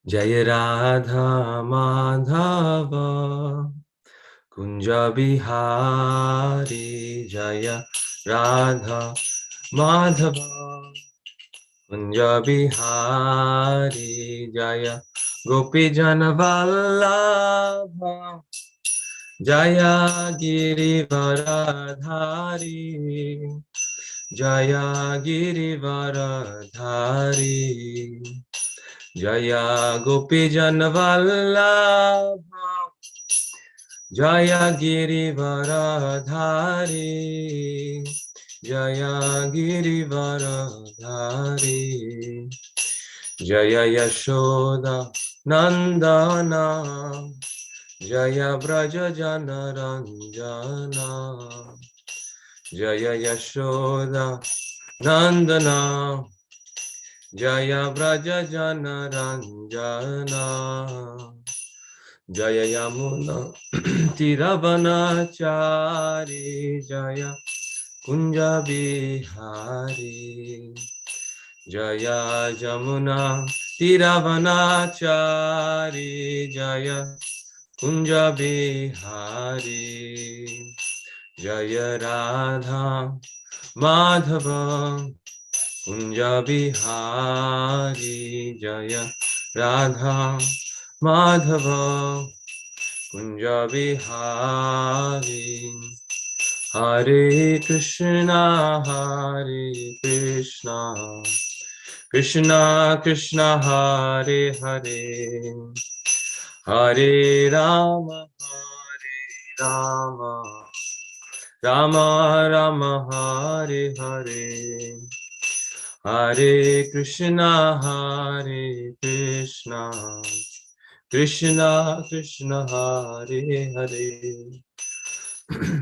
Jaya Radha Madhava Kunja Bihari. Jaya Radha Madhava Kunja Bihari. Jaya Gopi Jana Vallabha Jaya Girivaradhari. Jaya Girivaradhari. Jaya Gopi Janavallabha Jaya Girivaradhari. Jaya Girivaradhari. Jaya Yashoda Nandana Jaya Braja Janaranjana. Jaya Yashoda Nandana Jaya Braja Janaranjana. Jaya Yamuna Tiravanachari. Jaya Kunja Bihari. Jaya Jamuna Tiravanachari. Jaya Kunja Bihari. Jaya Radha Madhava Kunja Bihari. Jaya Radha Madhava Kunja Bihari. Hare Krishna Krishna Krishna Hare Hare, Hare Rama Rama Rama Rama Hare Hare, Hare Krishna Krishna Krishna Hare Hare,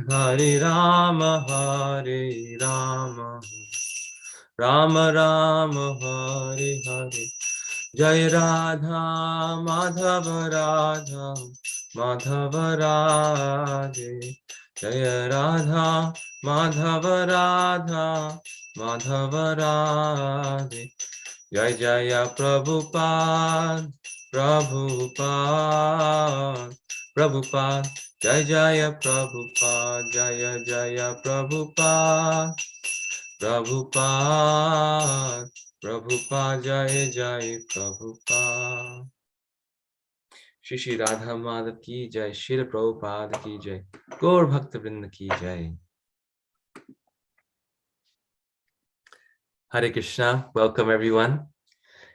Hare Rama Rama Rama Hare Hare. Jai Radha Madhava Madhava Radhe. Jai Radha Madhava Madhava Radhe. Jai Jaya Prabhupada. Jai Jaya Prabhupada. Jaya Jaya Prabhupada. Prabhupada, Jai Jai Prabhupada. Shri Shri Radha Madhav ki Jai, Shri Prabhupada ki Jai, Gaur Bhakta Vrinda ki Jai. Hare Krishna, welcome everyone.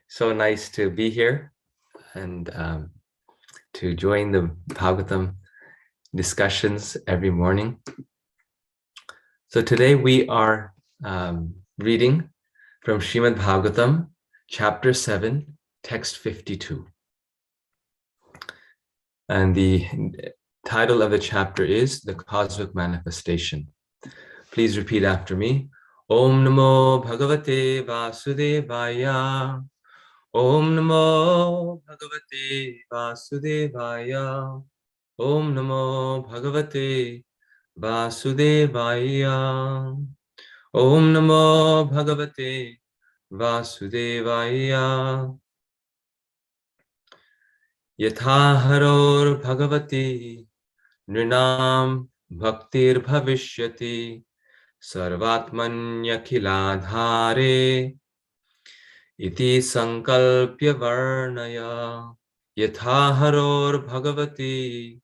So nice to be here and to join the Bhagavatam discussions every morning. So today we are reading from Srimad Bhagavatam, chapter 7, text 52. And the title of the chapter is The Cosmic Manifestation. Please repeat after me. Om Namo Bhagavate Vasudevaya. Om Namo Bhagavate Vasudevaya. Om Namo Bhagavate Vasudevaya. Om Namo Bhagavate Vasudevaya. Yathaharor Bhagavati Nrinam Bhaktir Bhavishyati Sarvatmanyakhiladhare Iti Sankalpya Varnaya. Yathaharor Bhagavati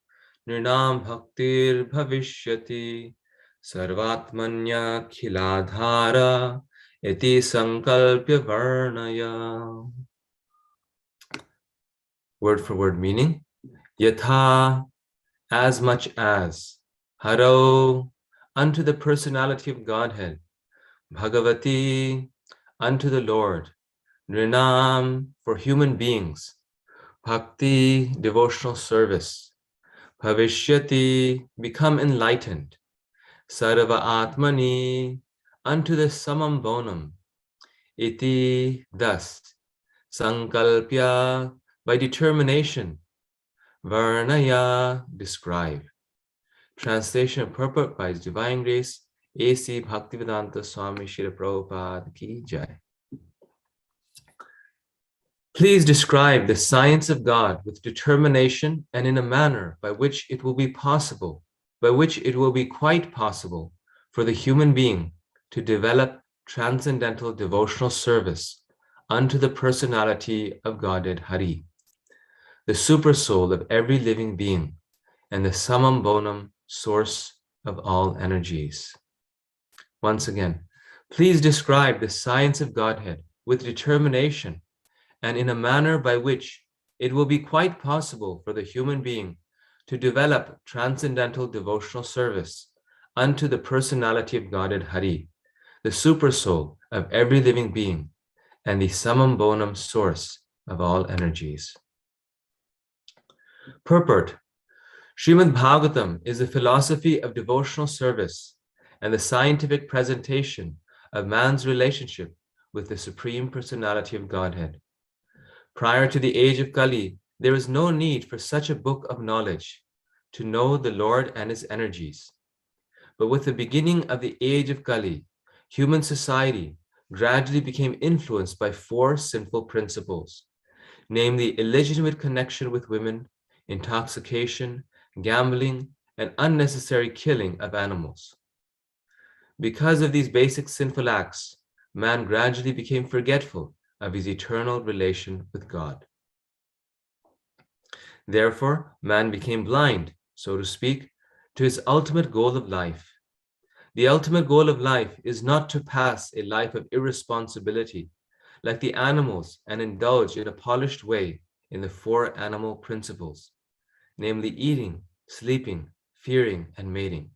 Nrinam Bhaktir Bhavishyati Sarvatmanyakhiladhara Iti Sankalpya Varnaya. Word for word meaning. Yatha, as much as. Haro, unto the personality of Godhead. Bhagavati, unto the Lord. Nrinam, for human beings. Bhakti, devotional service. Bhavishyati, become enlightened. Sarva Atmani, unto the Samam Bonam. Iti, thus. Sankalpya, by determination. Varnaya, describe. Translation and purport by His Divine Grace, A.C. Bhaktivedanta Swami Srila Prabhupada Ki Jai. Please describe the science of God with determination and in a manner by which it will be possible, by which it will be quite possible for the human being to develop transcendental devotional service unto the personality of Godhead Hari, the supersoul of every living being and the summum bonum source of all energies. Once again, please describe the science of Godhead with determination and in a manner by which it will be quite possible for the human being to develop transcendental devotional service unto the personality of Godhead Hari, the supersoul of every living being and the summum bonum source of all energies. Purport. Srimad Bhagavatam is the philosophy of devotional service and the scientific presentation of man's relationship with the Supreme Personality of Godhead. Prior to the age of Kali, there is no need for such a book of knowledge to know the Lord and his energies. But with the beginning of the age of Kali, human society gradually became influenced by four sinful principles, namely illegitimate connection with women, intoxication, gambling, and unnecessary killing of animals. Because of these basic sinful acts, man gradually became forgetful of his eternal relation with God. Therefore, man became blind, so to speak, to his ultimate goal of life. The ultimate goal of life is not to pass a life of irresponsibility like the animals and indulge in a polished way in the four animal principles, namely eating, sleeping, fearing, and mating.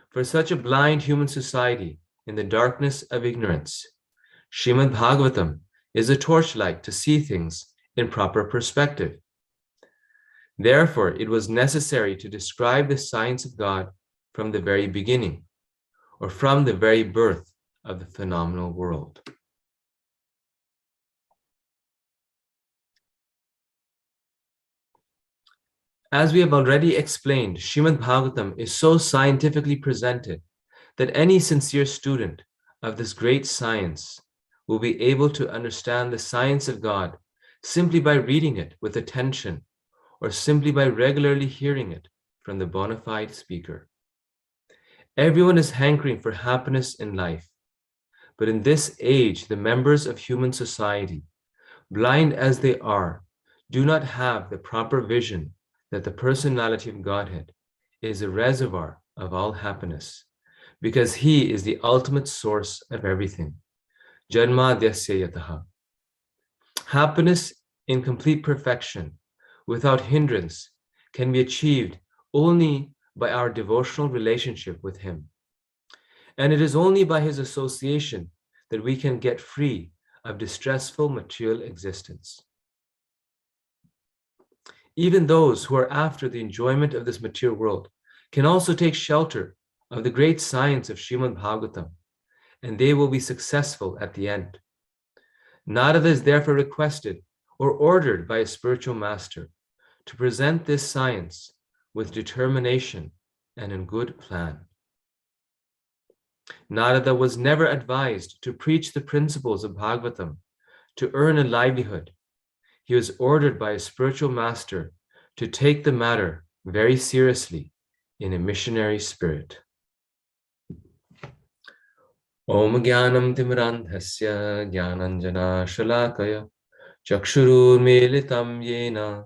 For such a blind human society in the darkness of ignorance, Srimad Bhagavatam is a torchlight to see things in proper perspective. Therefore, it was necessary to describe the science of God from the very beginning, or from the very birth of the phenomenal world. As we have already explained, Srimad Bhagavatam is so scientifically presented that any sincere student of this great science will be able to understand the science of God simply by reading it with attention or simply by regularly hearing it from the bona fide speaker. Everyone is hankering for happiness in life, but in this age, the members of human society, blind as they are, do not have the proper vision that the personality of Godhead is a reservoir of all happiness, because he is the ultimate source of everything. Janmadhyasya yataha. Happiness in complete perfection, without hindrance, can be achieved only by our devotional relationship with him. And it is only by his association that we can get free of distressful material existence. Even those who are after the enjoyment of this material world can also take shelter of the great science of Srimad Bhagavatam, and they will be successful at the end. Narada is therefore requested or ordered by a spiritual master to present this science with determination and in good plan. Narada was never advised to preach the principles of Bhagavatam to earn a livelihood. He was ordered by a spiritual master to take the matter very seriously in a missionary spirit. Om Jnanam Timrandhasya Jnananjana Shalakaya Chakshurur Militam Yena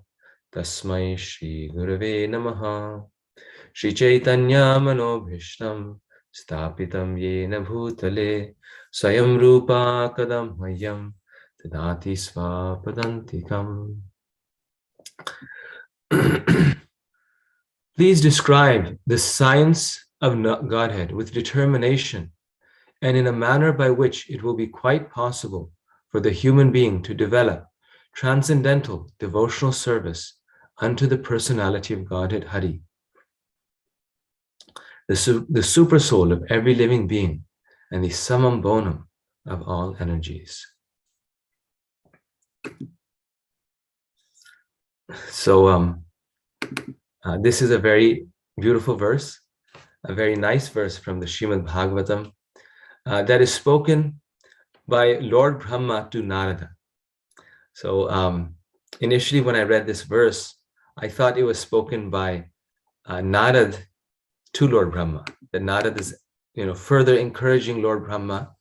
Tasmai Shri Gurave Namaha Shri Chaitanya Manobhishtam Stapitam Yena Bhutale Swayam Rupa Kadam Hayam Tadati Svapadantikam. Please describe the science of Godhead with determination and in a manner by which it will be quite possible for the human being to develop transcendental devotional service unto the personality of Godhead Hari, the supersoul of every living being and the summum bonum of all energies. So this is a very beautiful verse, a very nice verse from the Srimad Bhagavatam that is spoken by Lord Brahma to Narada. So initially when I read this verse, I thought it was spoken by Narad to Lord Brahma. That Narad is, further encouraging Lord Brahma,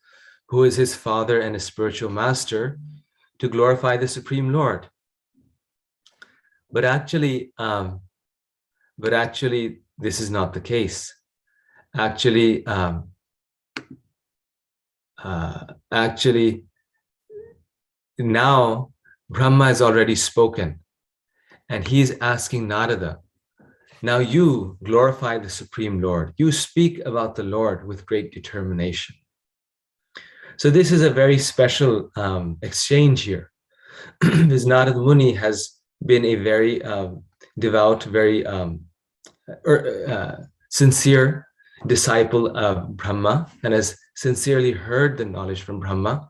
who is his father and his spiritual master, to glorify the Supreme Lord. But actually, this is not the case. Actually, now Brahma has already spoken, and he's asking Narada, now you glorify the Supreme Lord. You speak about the Lord with great determination. So this is a very special exchange here. This Narada Muni has been a very devout, very sincere disciple of Brahma, and has sincerely heard the knowledge from Brahma.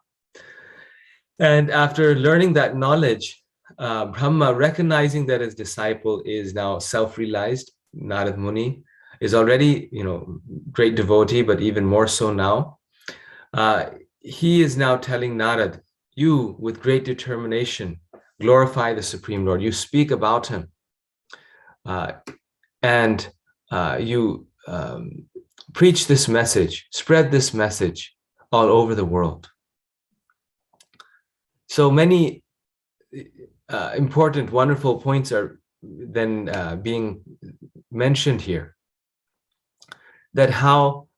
And after learning that knowledge, Brahma, recognizing that his disciple is now self-realized, Narad Muni is already, great devotee, but even more so now. He is now telling Narad, you, with great determination, glorify the Supreme Lord. You speak about him, and you preach this message, spread this message all over the world. So many important, wonderful points are then being mentioned here. That how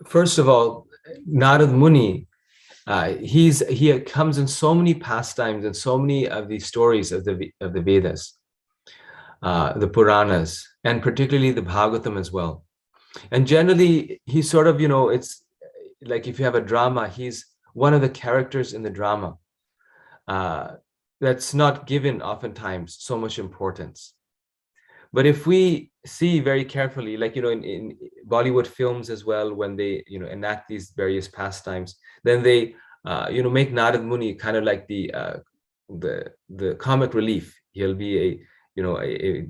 first of all, Narad Muni, he comes in so many pastimes and so many of the stories of the Vedas, the Puranas, and particularly the Bhagavatam as well. And generally, he's sort of, it's like if you have a drama, he's one of the characters in the drama. That's not given oftentimes so much importance. But if we see very carefully, like, in Bollywood films as well, when they, enact these various pastimes, then they, make Narad Muni kind of like the comic relief. He'll be a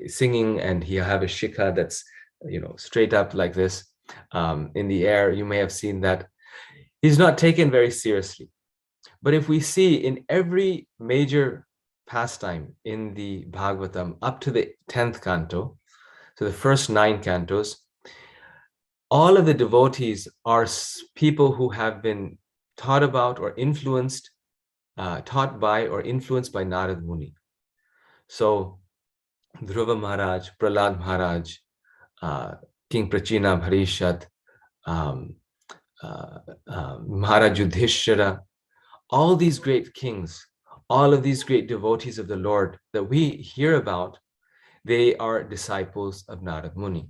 singing, and he'll have a shikha that's, straight up like this in the air. You may have seen that. He's not taken very seriously. But if we see in every major pastime in the Bhagavatam up to the 10th canto, so the first 9 cantos, all of the devotees are people who have been taught about or influenced, taught by or influenced by Narad Muni. So Dhruva Maharaj, Prahlad Maharaj, King Prachina Bharishat, Maharaj Yudhishthira, all these great kings, all of these great devotees of the Lord that we hear about, they are disciples of Narad Muni.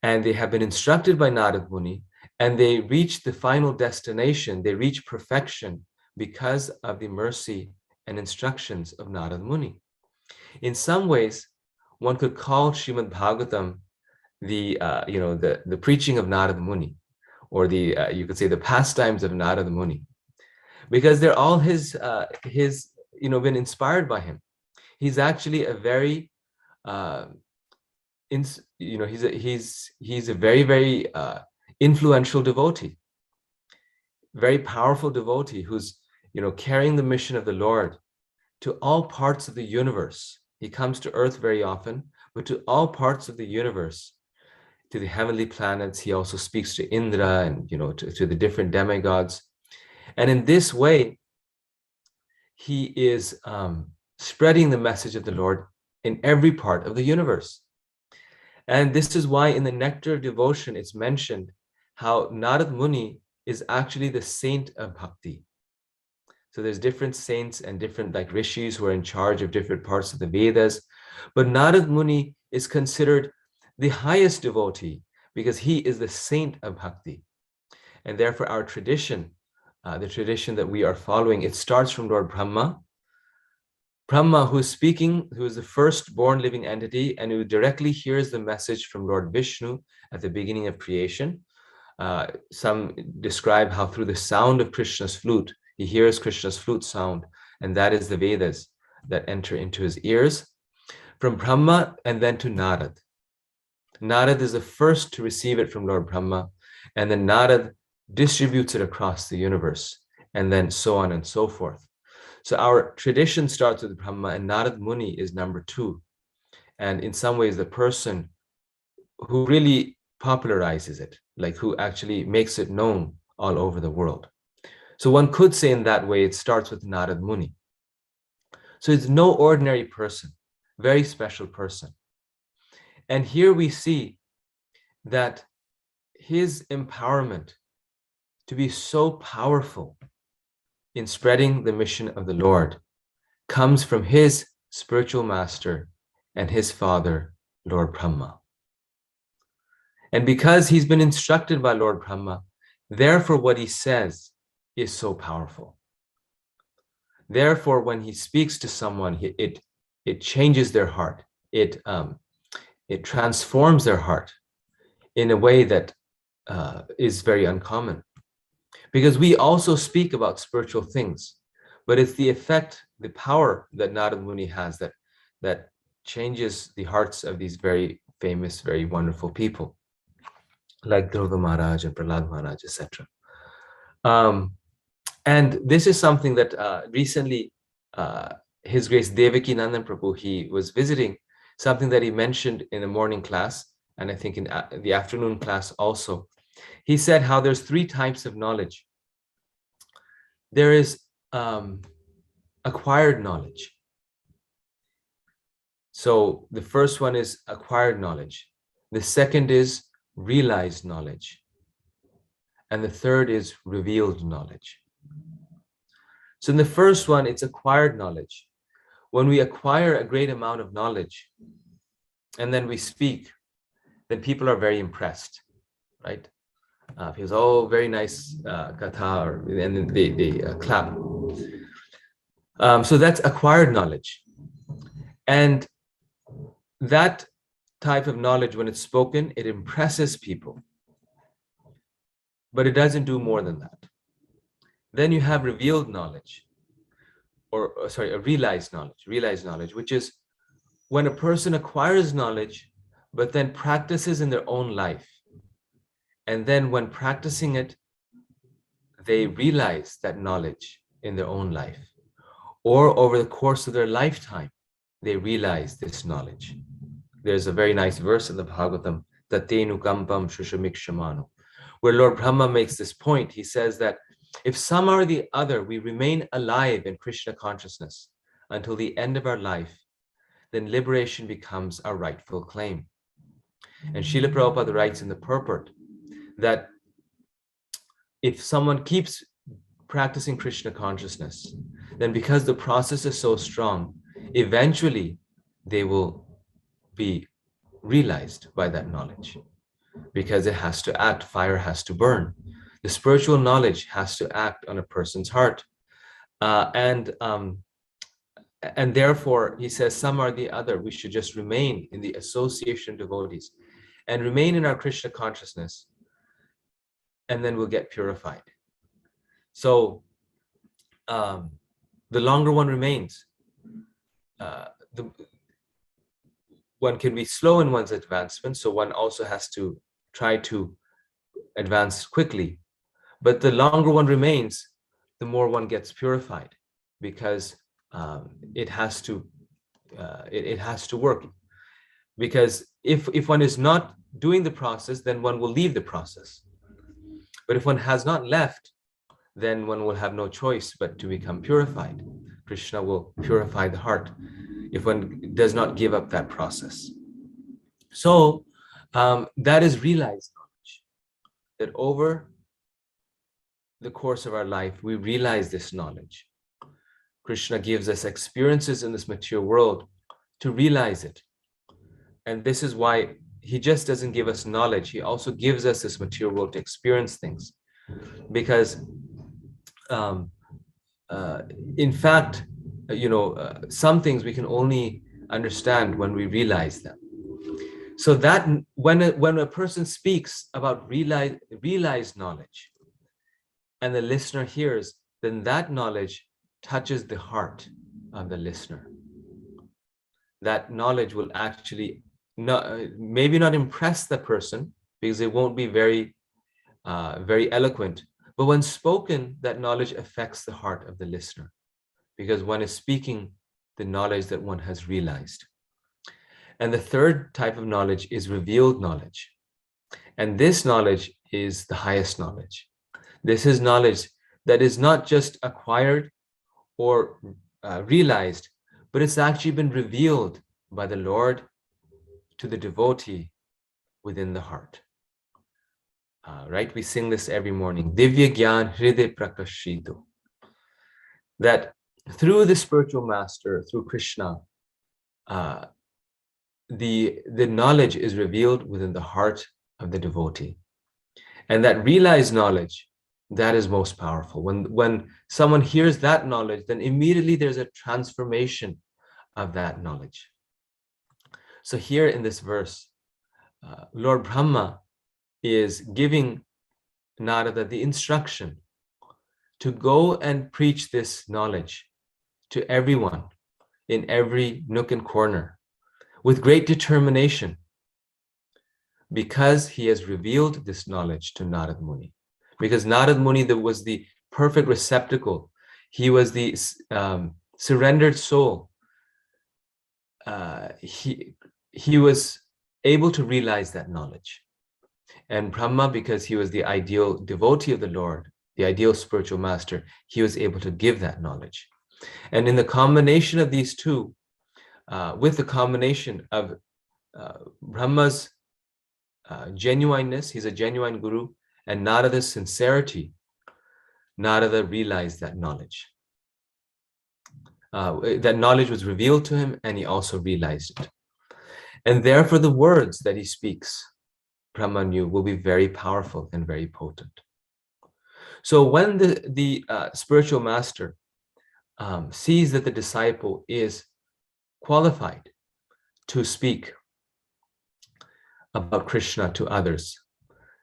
And they have been instructed by Narad Muni, and they reach the final destination, they reach perfection because of the mercy and instructions of Narad Muni. In some ways, one could call Srimad Bhagavatam the preaching of Narad Muni, or you could say the pastimes of Narad Muni, because they're all his been inspired by him. He's actually a very he's a very, very influential devotee, very powerful devotee who's carrying the mission of the Lord to all parts of the universe. He comes to earth very often, but to all parts of the universe, to the heavenly planets. He also speaks to Indra and to the different demigods. And in this way, he is spreading the message of the Lord in every part of the universe. And this is why in the Nectar of Devotion, it's mentioned how Narad Muni is actually the saint of bhakti. So there's different saints and different rishis who are in charge of different parts of the Vedas. But Narad Muni is considered the highest devotee because he is the saint of bhakti. And therefore our tradition, the tradition that we are following, it starts from Lord Brahma. Brahma, who is speaking, who is the first born living entity and who directly hears the message from Lord Vishnu at the beginning of creation. Some describe how through the sound of Krishna's flute, he hears Krishna's flute sound, and that is the Vedas that enter into his ears. From Brahma and then to Narad. Narad is the first to receive it from Lord Brahma, And then Narad distributes it across the universe, and then so on and so forth. So our tradition starts with Brahma, and Narad Muni is number 2. And in some ways, the person who really popularizes it, like who actually makes it known all over the world. So one could say in that way, it starts with Narad Muni. So it's no ordinary person, very special person. And here we see that his empowerment to be so powerful in spreading the mission of the Lord comes from his spiritual master and his father, Lord Brahma. And because he's been instructed by Lord Brahma, therefore what he says is so powerful. Therefore, when he speaks to someone, it changes their heart. It transforms their heart in a way that is very uncommon. Because we also speak about spiritual things, but it's the effect, the power that Narad Muni has that changes the hearts of these very famous, very wonderful people, like Dhruva Maharaj and Prahlad Maharaj, etc. And this is something that recently His Grace Devaki Nandan Prabhu, he was visiting, something that he mentioned in the morning class, and I think in the afternoon class also. He said how there's 3 types of knowledge. There is acquired knowledge. So the first one is acquired knowledge. The second is realized knowledge. And the third is revealed knowledge. So in the first one, it's acquired knowledge. When we acquire a great amount of knowledge and then we speak, then people are very impressed, right? Because, oh, very nice katha, and then they clap. So that's acquired knowledge. And that type of knowledge, when it's spoken, it impresses people. But it doesn't do more than that. Then you have revealed knowledge, or sorry, a realized knowledge, which is when a person acquires knowledge, but then practices in their own life. And then when practicing it, they realize that knowledge in their own life. Or over the course of their lifetime, they realize this knowledge. There's a very nice verse in the Bhagavatam, Tatenu Kampam Shushamikshemano, where Lord Brahma makes this point. He says that if some or the other, we remain alive in Krishna consciousness until the end of our life, then liberation becomes our rightful claim. And Srila Prabhupada writes in the purport that if someone keeps practicing Krishna consciousness, then because the process is so strong, eventually they will be realized by that knowledge, because it has to act, fire has to burn. The spiritual knowledge has to act on a person's heart. And therefore, he says, some or the other, we should just remain in the association of devotees and remain in our Krishna consciousness, and then we'll get purified. So the longer one remains, one can be slow in one's advancement, so one also has to try to advance quickly. But the longer one remains, the more one gets purified, because it has to work. Because if one is not doing the process, then one will leave the process. But if one has not left, then one will have no choice but to become purified. Krishna will purify the heart if one does not give up that process. So that is realized knowledge, that over the course of our life, we realize this knowledge. Krishna gives us experiences in this material world to realize it. And this is why he just doesn't give us knowledge. He also gives us this material world to experience things. Because in fact, some things we can only understand when we realize them. So that when a person speaks about realized knowledge, and the listener hears, then that knowledge touches the heart of the listener. That knowledge will actually maybe not impress the person, because it won't be very very eloquent. But when spoken, that knowledge affects the heart of the listener, because one is speaking the knowledge that one has realized. And the third type of knowledge is revealed knowledge. And this knowledge is the highest knowledge. This is knowledge that is not just acquired or realized, but it's actually been revealed by the Lord to the devotee within the heart. Right? We sing this every morning. Divya Gyan Hriday Prakashito. That through the spiritual master, through Krishna, the knowledge is revealed within the heart of the devotee. And that realized knowledge, that is most powerful. When someone hears that knowledge, then immediately there's a transformation of that knowledge. So here in this verse, Lord Brahma is giving Narada the instruction to go and preach this knowledge to everyone in every nook and corner with great determination, because he has revealed this knowledge to Narad Muni. Because Narad Muni was the perfect receptacle. He was the surrendered soul. He was able to realize that knowledge. And Brahma, because he was the ideal devotee of the Lord, the ideal spiritual master, he was able to give that knowledge. And in the combination of these two, with the combination of Brahma's genuineness, he's a genuine guru, and Narada's sincerity, Narada realized that knowledge. That knowledge was revealed to him, and he also realized it. And therefore the words that he speaks, Brahma knew, will be very powerful and very potent. So when the spiritual master sees that the disciple is qualified to speak about Krishna to others,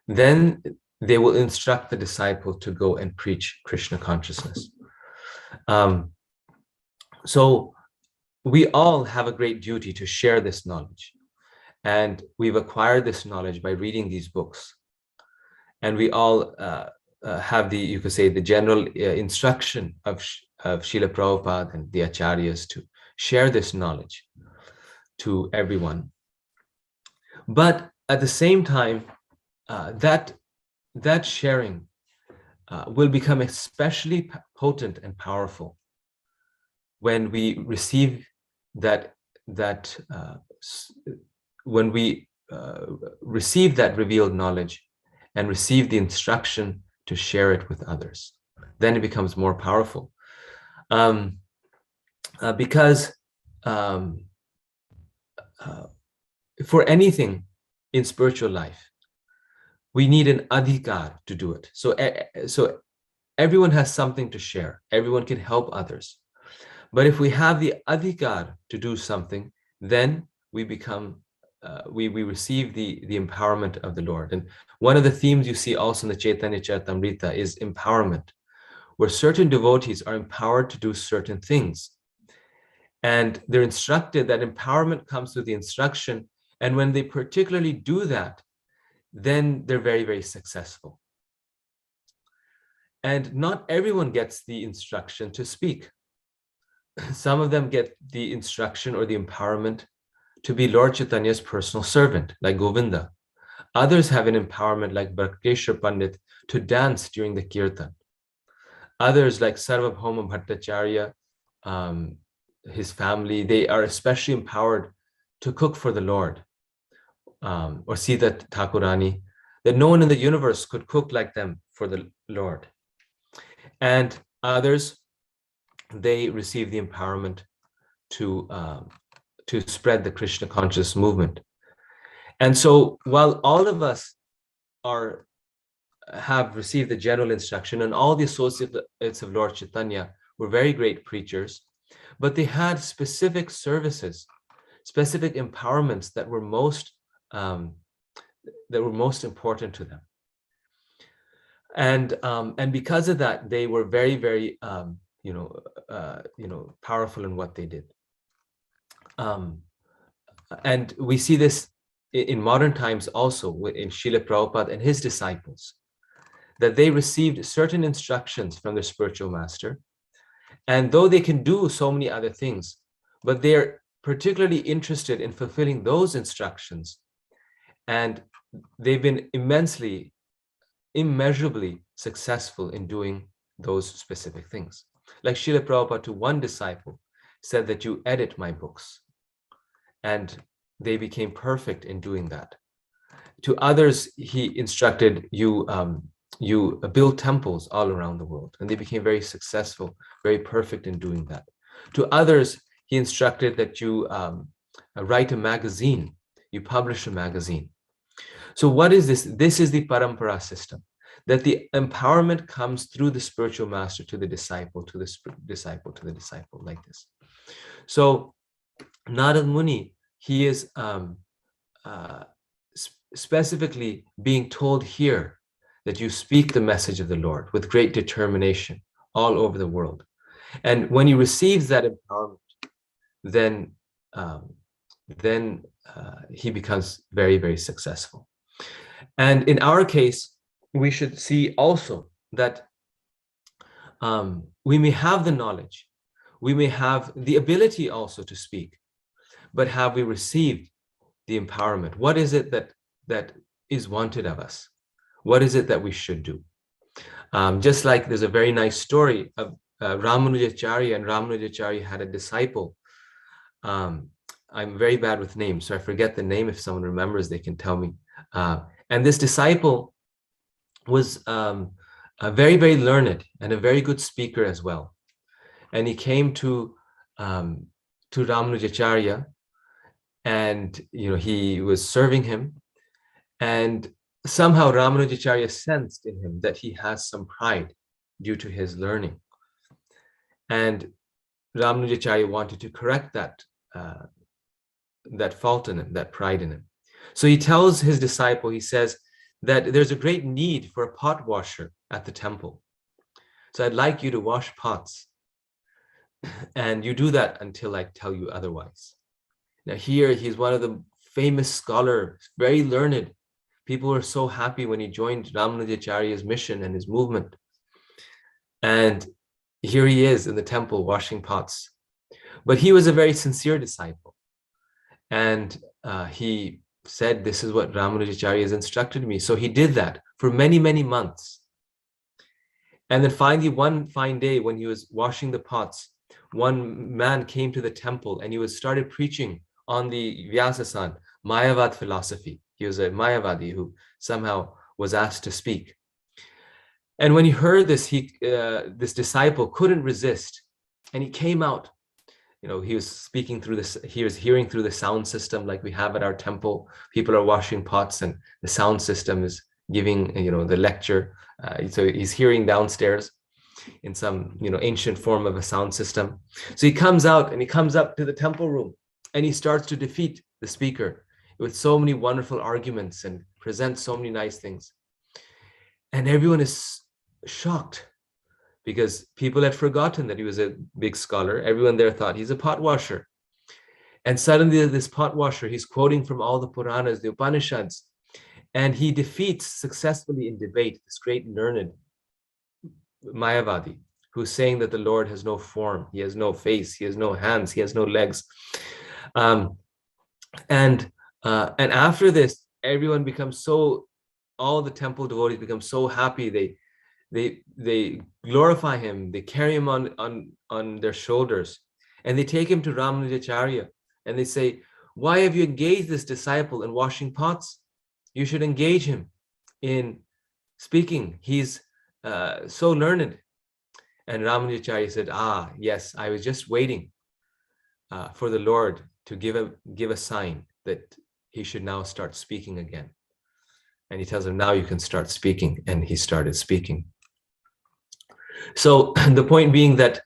then they will instruct the disciple to go and preach Krishna consciousness. So we all have a great duty to share this knowledge. And we've acquired this knowledge by reading these books. And we all have the, you could say, the general instruction of Srila Prabhupada and the Acharyas to share this knowledge to everyone. But at the same time, that sharing will become especially potent and powerful when we receive when we receive that revealed knowledge and receive the instruction to share it with others. Then it becomes more powerful. Because for anything in spiritual life, we need an adhikar to do it. So everyone has something to share. Everyone can help others. But if we have the adhikar to do something, then we become, we receive the empowerment of the Lord. And one of the themes you see also in the Chaitanya Charitamrita is empowerment, where certain devotees are empowered to do certain things. And they're instructed that empowerment comes through the instruction. And when they particularly do that, then they're very, very successful. And not everyone gets the instruction to speak. Some of them get the instruction or the empowerment to be Lord Chaitanya's personal servant, like Govinda. Others have an empowerment like Bharkeshwar Pandit to dance during the kirtan. Others like Sarvabhauma Bhattacharya, his family, they are especially empowered to cook for the Lord. Or Sita Thakurani, that no one in the universe could cook like them for the Lord. And others, they receive the empowerment to spread the Krishna conscious movement. And so while all of us have received the general instruction, and all the associates of Lord Chaitanya were very great preachers, but they had specific services, specific empowerments that were most important to them. And because of that, they were very, very powerful in what they did. And we see this in modern times also in Srila Prabhupada and his disciples. that they received certain instructions from their spiritual master. And though they can do so many other things, but they're particularly interested in fulfilling those instructions. And they've been immeasurably successful in doing those specific things. Like Srila Prabhupada to one disciple said that you edit my books. And they became perfect in doing that. To others, he instructed you build temples all around the world, and they became very successful, very perfect in doing that. To others, he instructed that you write a magazine, you publish a magazine. So what is this? This is the parampara system, that the empowerment comes through the spiritual master to the disciple, to the disciple, to the disciple, like this. So Narad Muni, he is specifically being told here that you speak the message of the Lord with great determination all over the world. And when he receives that empowerment, then he becomes very, very successful. And in our case, we should see also that we may have the knowledge, we may have the ability also to speak, but have we received the empowerment? What is it that is wanted of us? What is it that we should do? Just like there's a very nice story of Ramanujacharya, and Ramanujacharya had a disciple. I'm very bad with names, so I forget the name. If someone remembers, they can tell me. And this disciple was very, very learned and a very good speaker as well. And he came to Ramanujacharya, and he was serving him. And somehow Ramanujacharya sensed in him that he has some pride due to his learning. And Ramanujacharya wanted to correct that fault in him, that pride in him. So he tells his disciple, he says that there's a great need for a pot washer at the temple. So I'd like you to wash pots. And you do that until I tell you otherwise. Now here, he's one of the famous scholars, very learned. People were so happy when he joined Ramanujacharya's mission and his movement. And here he is in the temple washing pots. But he was a very sincere disciple. And he said, this is what Ramanujacharya has instructed me. So he did that for many, many months. And then finally, one fine day when he was washing the pots, one man came to the temple and he started preaching on the Vyasasan, Mayavad philosophy. He was a Mayavadi who somehow was asked to speak. And when he heard this, this disciple couldn't resist. And he came out. He was speaking through this, he was hearing through the sound system like we have at our temple. People are washing pots and the sound system is giving, the lecture. So he's hearing downstairs in some, ancient form of a sound system. So he comes out and he comes up to the temple room and he starts to defeat the speaker with so many wonderful arguments and presents so many nice things. And everyone is shocked because people had forgotten that he was a big scholar. Everyone there thought he's a pot washer. And suddenly this pot washer, he's quoting from all the Puranas, the Upanishads, and he defeats successfully in debate this great learned Mayavadi who's saying that the Lord has no form, he has no face, he has no hands, he has no legs. And after this, everyone becomes all the temple devotees become so happy. They glorify him, they carry him on their shoulders, and they take him to Ramanujacharya, and they say, why have you engaged this disciple in washing pots? You should engage him in speaking. He's so learned. And Ramanujacharya said, yes, I was just waiting for the Lord to give a sign that he should now start speaking again. And he tells him, now you can start speaking. And he started speaking. So the point being that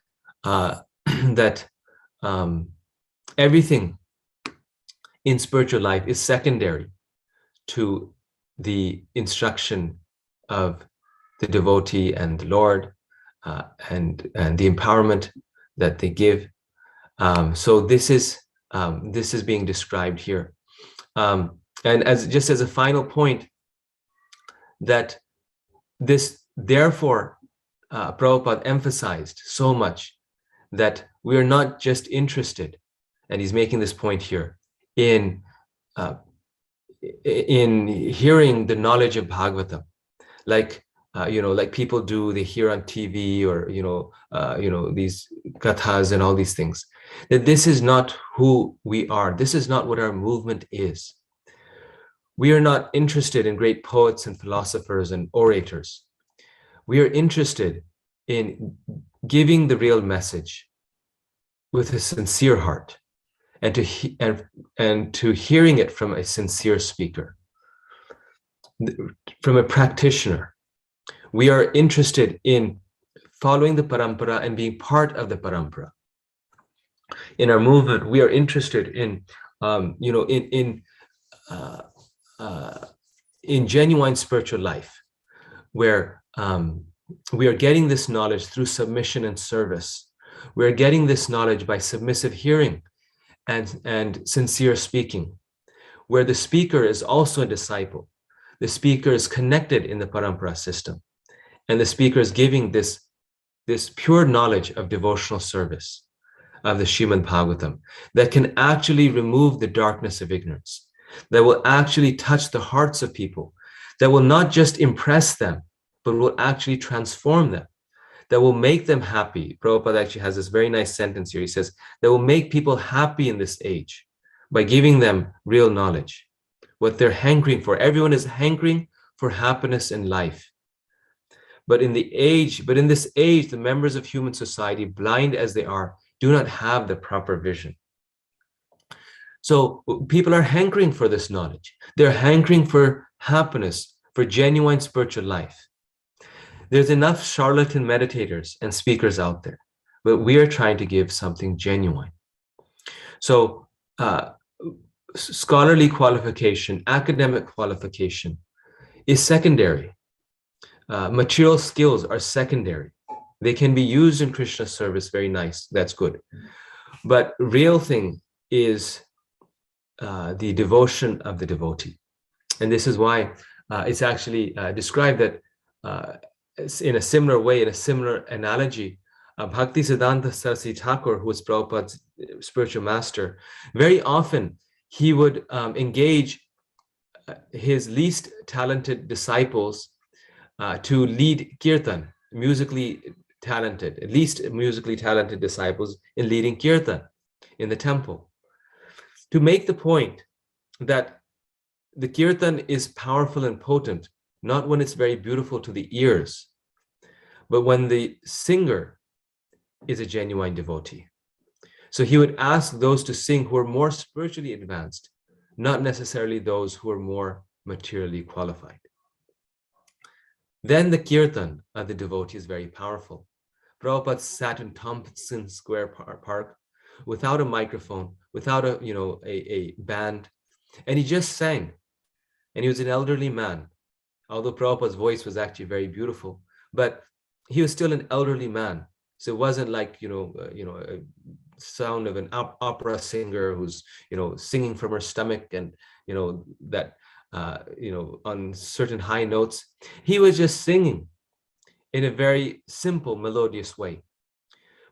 everything in spiritual life is secondary to the instruction of the devotee and the Lord, and the empowerment that they give. So this is being described here. And just as a final point, that Therefore, Prabhupada emphasized so much that we are not just interested, and he's making this point here, in hearing the knowledge of Bhagavatam, like like people do, they hear on TV, or these kathas and all these things. That this is not who we are. This is not what our movement is. We are not interested in great poets and philosophers and orators. We are interested in giving the real message with a sincere heart, and to hearing it from a sincere speaker, from a practitioner. We are interested in following the parampara and being part of the parampara. In our movement, we are interested in genuine spiritual life, where we are getting this knowledge through submission and service. We are getting this knowledge by submissive hearing and sincere speaking, where the speaker is also a disciple. The speaker is connected in the parampara system, and the speaker is giving this pure knowledge of devotional service of the Srimad Bhagavatam that can actually remove the darkness of ignorance, that will actually touch the hearts of people, that will not just impress them, but will actually transform them, that will make them happy. Prabhupada actually has this very nice sentence here. He says, that will make people happy in this age by giving them real knowledge, what they're hankering for. Everyone is hankering for happiness in life. But in this age, the members of human society, blind as they are, do not have the proper vision. So people are hankering for this knowledge. They're hankering for happiness, for genuine spiritual life. There's enough charlatan meditators and speakers out there, but we are trying to give something genuine. So scholarly qualification, academic qualification is secondary. Material skills are secondary. They can be used in Krishna service, very nice, that's good. But real thing is the devotion of the devotee. And this is why it's actually described that in a similar way, in a similar analogy, Bhakti Siddhanta Saraswati Thakur, who was Prabhupada's spiritual master, very often he would engage his least talented disciples to lead kirtan, least musically talented disciples in leading kirtan in the temple, to make the point that the kirtan is powerful and potent, not when it's very beautiful to the ears, but when the singer is a genuine devotee. So he would ask those to sing who are more spiritually advanced, not necessarily those who are more materially qualified. Then the kirtan of the devotee is very powerful. Prabhupada sat in Tompkins Square Park without a microphone, without a band, and he just sang. And he was an elderly man, although Prabhupada's voice was actually very beautiful, but he was still an elderly man. So it wasn't like a sound of an opera singer who's singing from her stomach and that on certain high notes. He was just singing in a very simple, melodious way.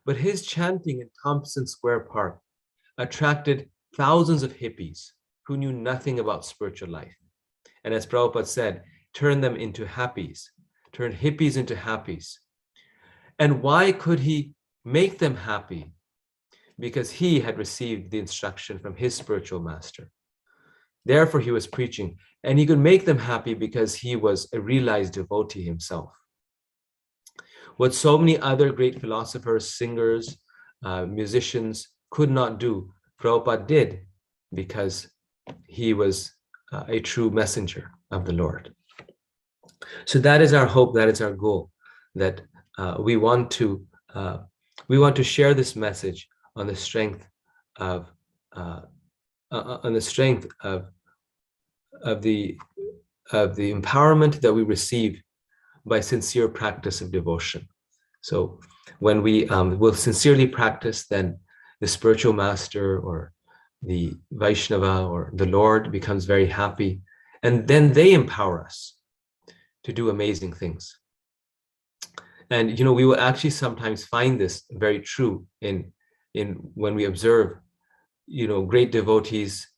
But his chanting in Tompkins Square Park attracted thousands of hippies who knew nothing about spiritual life. And as Prabhupada said, turn them into happies, turn hippies into happies. And why could he make them happy? Because he had received the instruction from his spiritual master. Therefore, he was preaching, and he could make them happy because he was a realized devotee himself. What so many other great philosophers, singers, musicians could not do, Prabhupada did, because he was a true messenger of the Lord. So that is our hope, that is our goal, that we want to share this message on the strength of the empowerment that we receive by sincere practice of devotion. So when we will sincerely practice, then the spiritual master or the Vaishnava or the Lord becomes very happy, and then they empower us to do amazing things. And we will actually sometimes find this very true in when we observe great devotees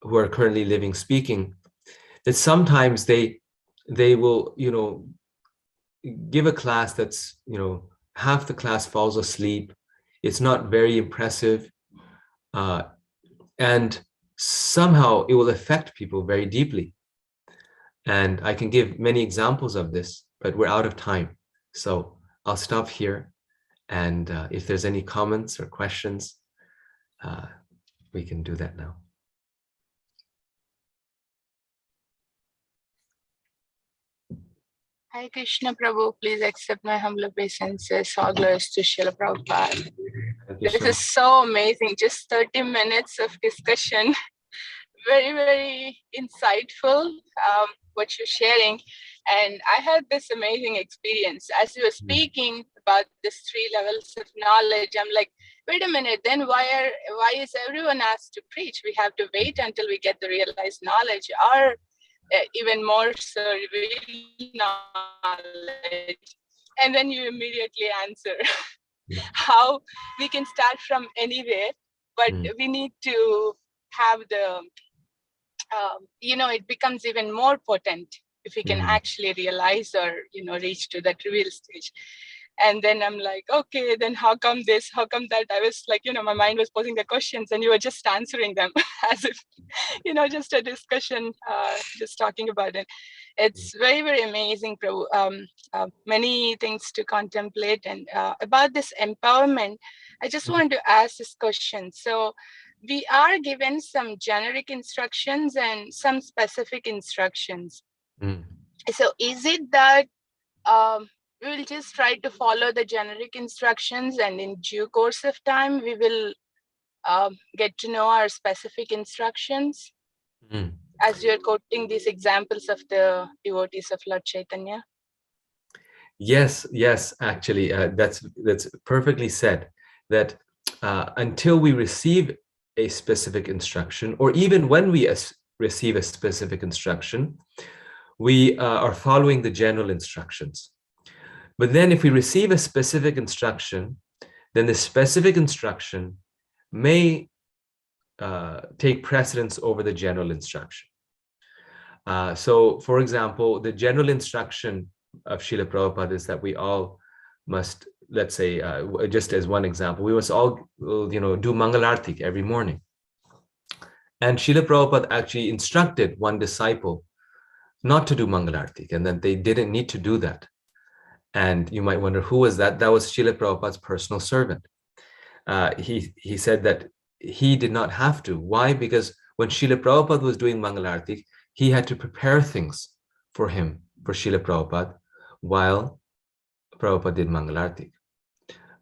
who are currently living, speaking, that sometimes they will give a class that's half the class falls asleep. It's not very impressive, and somehow it will affect people very deeply. And I can give many examples of this, but we're out of time, so I'll stop here. And if there's any comments or questions, we can do that now. Hi Krishna Prabhu, please accept my humble obeisances. All glories to Srila Prabhupada. This is so amazing. Just 30 minutes of discussion. Very, very insightful, what you're sharing. And I had this amazing experience. As you were speaking about these 3 levels of knowledge, I'm like, wait a minute, then why is everyone asked to preach? We have to wait until we get the realized knowledge, or even more so revealed knowledge. And then you immediately answer how we can start from anywhere, but we need to have the it becomes even more potent if we can actually realize or reach to that reveal stage. And then I'm like, okay, then how come this, how come that? I was like, my mind was posing the questions and you were just answering them as if just a discussion, just talking about it. It's very, very amazing, Prabhu. Many things to contemplate. And about this empowerment, I just wanted to ask this question. So we are given some generic instructions and some specific instructions. So is it that we will just try to follow the generic instructions, and in due course of time, we will get to know our specific instructions? As you're quoting these examples of the devotees of Lord Chaitanya? Yes, actually, that's perfectly said, that until we receive a specific instruction, or even when we receive a specific instruction, we are following the general instructions. But then if we receive a specific instruction, then the specific instruction may take precedence over the general instruction. So, for example, the general instruction of Srila Prabhupada is that we all must, let's say, just as one example, we must all, do Mangalarti every morning. And Srila Prabhupada actually instructed one disciple not to do Mangalarti, and that they didn't need to do that. And you might wonder, who was that? That was Srila Prabhupada's personal servant. He said that he did not have to. Why? Because when Srila Prabhupada was doing Mangalarti, he had to prepare things for him, for Srila Prabhupada, while Prabhupada did Mangalarti.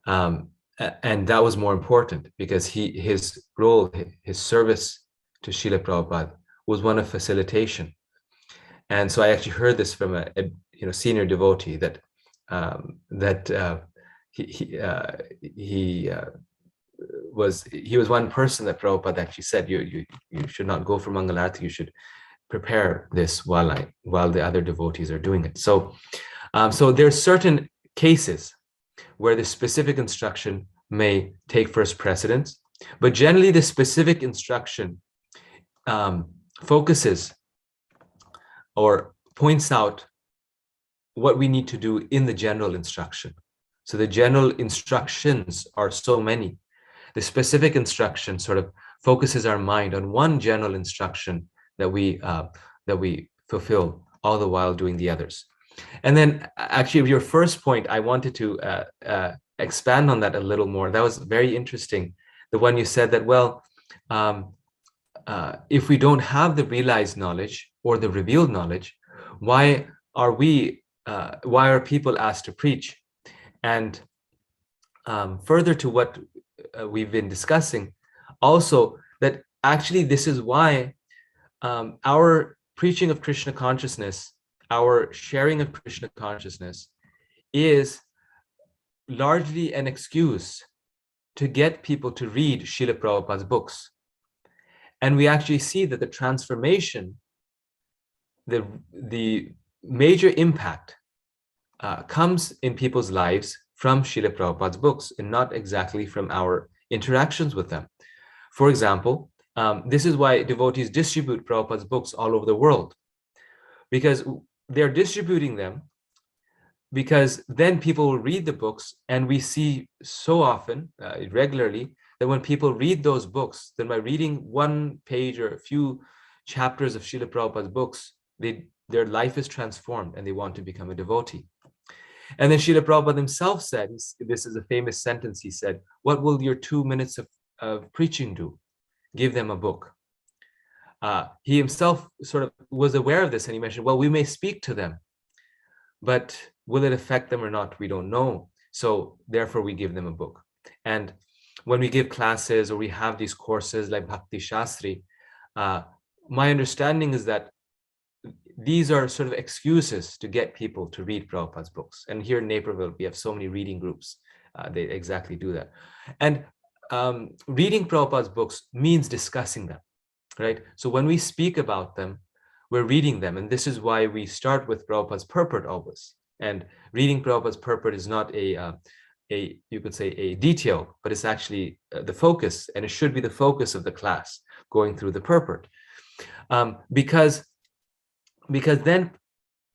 And that was more important, because his role, his service to Srila Prabhupada was one of facilitation. And so I actually heard this from a senior devotee, that he was one person that Prabhupada actually said, you should not go for Mangalarti, you should prepare this while the other devotees are doing it. So there are certain cases where the specific instruction may take first precedence, but generally the specific instruction focuses or points out what we need to do in the general instruction. So the general instructions are so many. The specific instruction sort of focuses our mind on one general instruction that we fulfill, all the while doing the others. And then actually your first point, I wanted to expand on that a little more. That was very interesting. The one you said that, well, if we don't have the realized knowledge or the revealed knowledge, why are people asked to preach? And further to what we've been discussing, also that actually this is why our preaching of Krishna consciousness, our sharing of Krishna consciousness, is largely an excuse to get people to read Srila Prabhupada's books. And we actually see that the transformation, the major impact comes in people's lives from Srila Prabhupada's books and not exactly from our interactions with them. For example, this is why devotees distribute Prabhupada's books all over the world, because they're distributing them, because then people will read the books, and we see so often, regularly, that when people read those books, then by reading one page or a few chapters of Srila Prabhupada's books, their life is transformed and they want to become a devotee. And then Srila Prabhupada himself said, this is a famous sentence, he said, "What will your 2 minutes of preaching do? Give them a book." He himself sort of was aware of this, and he mentioned, well, we may speak to them, but will it affect them or not? We don't know. So therefore we give them a book. And when we give classes or we have these courses like Bhakti Shastri, my understanding is that these are sort of excuses to get people to read Prabhupada's books. And here in Naperville, we have so many reading groups. They exactly do that. And reading Prabhupada's books means discussing them, right? So when we speak about them, we're reading them. And this is why we start with Prabhupada's purport always. And reading Prabhupada's purport is not you could say a detail, but it's actually the focus, and it should be the focus of the class, going through the purport. Because then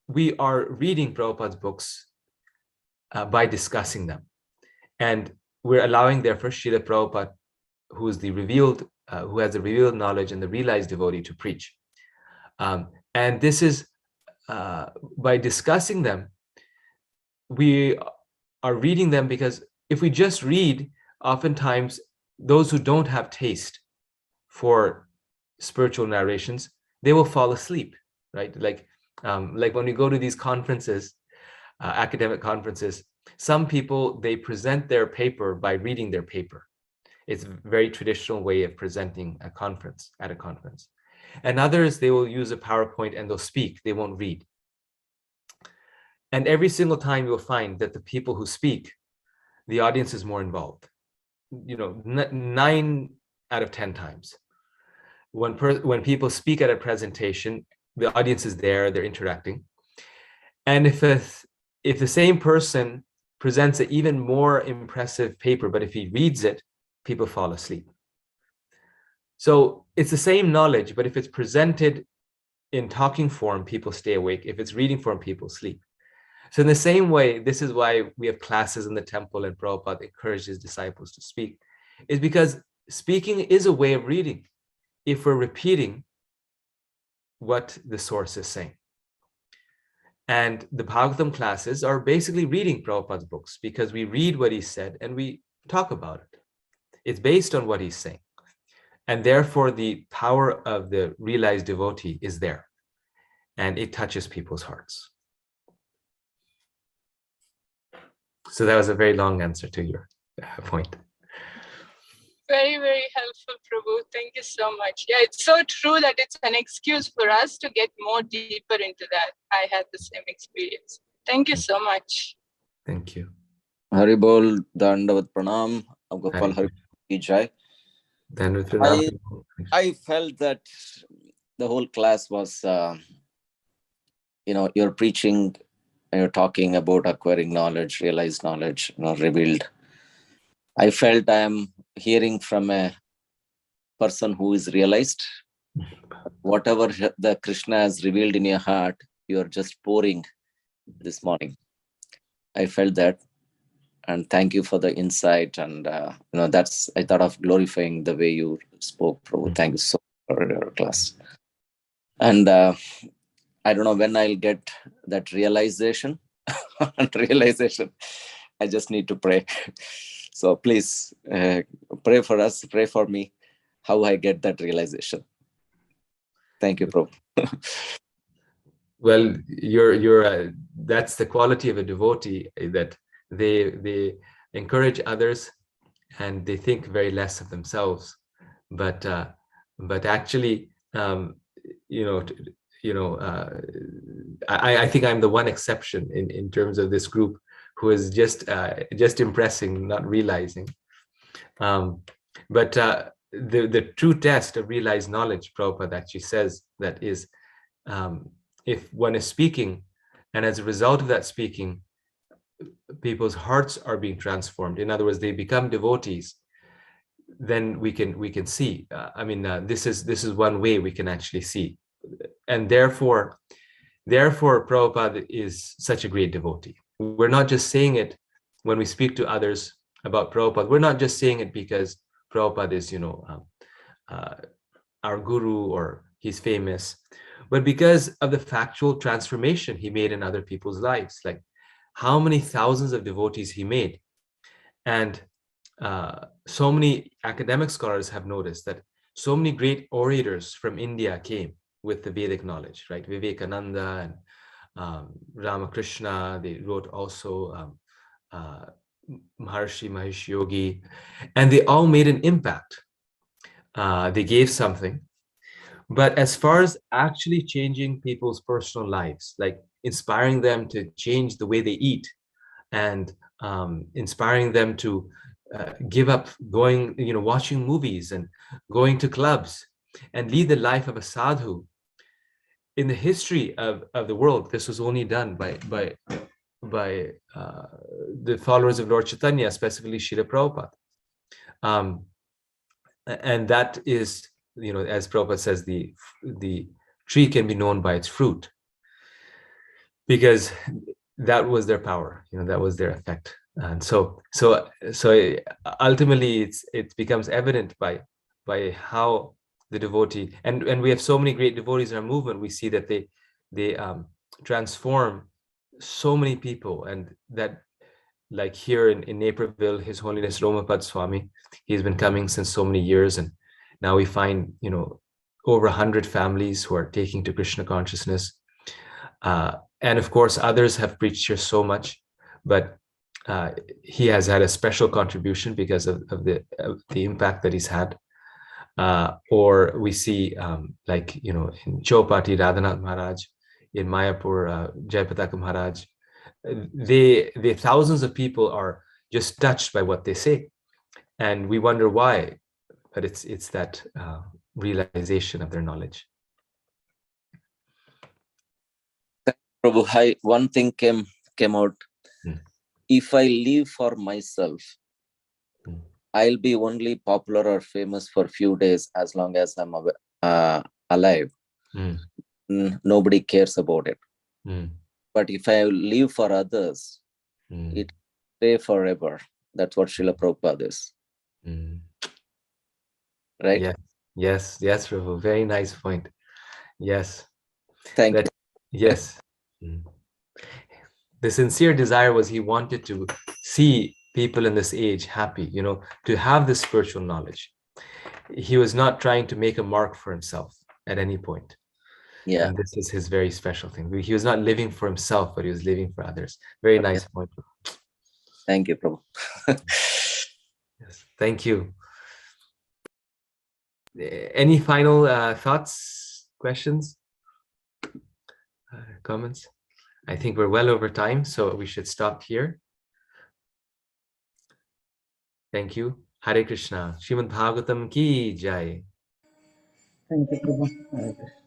we are reading Prabhupada's books by discussing them. And we're allowing, therefore, Srila Prabhupada, who is the revealed, who has the revealed knowledge and the realized devotee, to preach. And this is, by discussing them, we are reading them, because if we just read, oftentimes those who don't have taste for spiritual narrations, they will fall asleep, right? Like when we go to these conferences, academic conferences, some people, they present their paper by reading their paper. It's a very traditional way of presenting a conference, at a conference. And others, they will use a PowerPoint and they'll speak, they won't read. And every single time you'll find that the people who speak, the audience is more involved. 9 out of 10 times. When people speak at a presentation, the audience is there, they're interacting. And if the same person presents an even more impressive paper, but if he reads it, people fall asleep. So it's the same knowledge, but if it's presented in talking form, people stay awake. If it's reading form, people sleep. So in the same way, this is why we have classes in the temple, and Prabhupada encouraged his disciples to speak, is because speaking is a way of reading if we're repeating what the source is saying. And the Bhagavatam classes are basically reading Prabhupada's books, because we read what he said and we talk about it. It's based on what he's saying. And therefore, the power of the realized devotee is there, and it touches people's hearts. So that was a very long answer to your point. Very, very helpful, Prabhu. Thank you so much. Yeah, it's so true that it's an excuse for us to get more deeper into that. I had the same experience. Thank you so much. Thank you. Haribol, Dandavat Pranam, Gopal Hari Ki Jai. I felt that the whole class was, you're preaching and you're talking about acquiring knowledge, realized knowledge, revealed. I felt I am hearing from a person who is realized. Whatever the Krishna has revealed in your heart, you are just pouring this morning. I felt that. And thank you for the insight. And, that's, I thought of glorifying the way you spoke, Prabhu. Thank you so much for your class. And I don't know when I'll get that realization. I just need to pray. So please pray for us, pray for me, how I get that realization. Thank you, Prabhu. Well, you're that's the quality of a devotee, that they encourage others and they think very less of themselves. But actually, I think I'm the one exception in terms of this group who is just impressing, not realizing. But the true test of realized knowledge, Prabhupada actually says, that is, if one is speaking, And as a result of that speaking, people's hearts are being transformed. In other words, they become devotees. Then we can see. This is one way we can actually see, and therefore Prabhupada is such a great devotee. We're not just saying it when we speak to others about Prabhupada. We're not just saying it because Prabhupada is, our guru or he's famous, but because of the factual transformation he made in other people's lives. Like how many thousands of devotees he made. And so many academic scholars have noticed that so many great orators from India came with the Vedic knowledge, right? Vivekananda and Ramakrishna, they wrote also Maharshi Mahesh Yogi, and they all made an impact. They gave something. But as far as actually changing people's personal lives, like inspiring them to change the way they eat and inspiring them to give up going, watching movies and going to clubs and lead the life of a sadhu. In the history of the world, this was only done by the followers of Lord Chaitanya, specifically Srila Prabhupada. And that is, as Prabhupada says, the tree can be known by its fruit, because that was their power, that was their effect. And so ultimately it becomes evident by how the devotee, and we have so many great devotees in our movement. We see that they transform so many people, and that, like here in Naperville, His Holiness Romapad Swami, he's been coming since so many years, and now we find over 100 families who are taking to Krishna consciousness. And of course, others have preached here so much, but he has had a special contribution because of the impact that he's had. Or we see, in Chowpati, Radhanath Maharaj, in Mayapur, Jayapataka Maharaj, the thousands of people are just touched by what they say, and we wonder why, but it's that realization of their knowledge. Prabhu, one thing came out. If I live for myself, I'll be only popular or famous for a few days as long as I'm alive. Nobody cares about it. But if I live for others, it stay forever. That's what Srila Prabhupada is. Right? Yes, Prabhu. Very nice point. Yes. Thank you. Yes. The sincere desire was he wanted to see people in this age happy, to have this spiritual knowledge. He was not trying to make a mark for himself at any point. Yeah. And this is his very special thing. He was not living for himself, but he was living for others. Very nice point. Thank you, Prabhu. Yes, thank you. Any final thoughts, questions, comments? I think we're well over time, so we should stop here. Thank you. Hare Krishna. Srimad Bhagavatam ki jai. Thank you, Prabhu. Hare Krishna.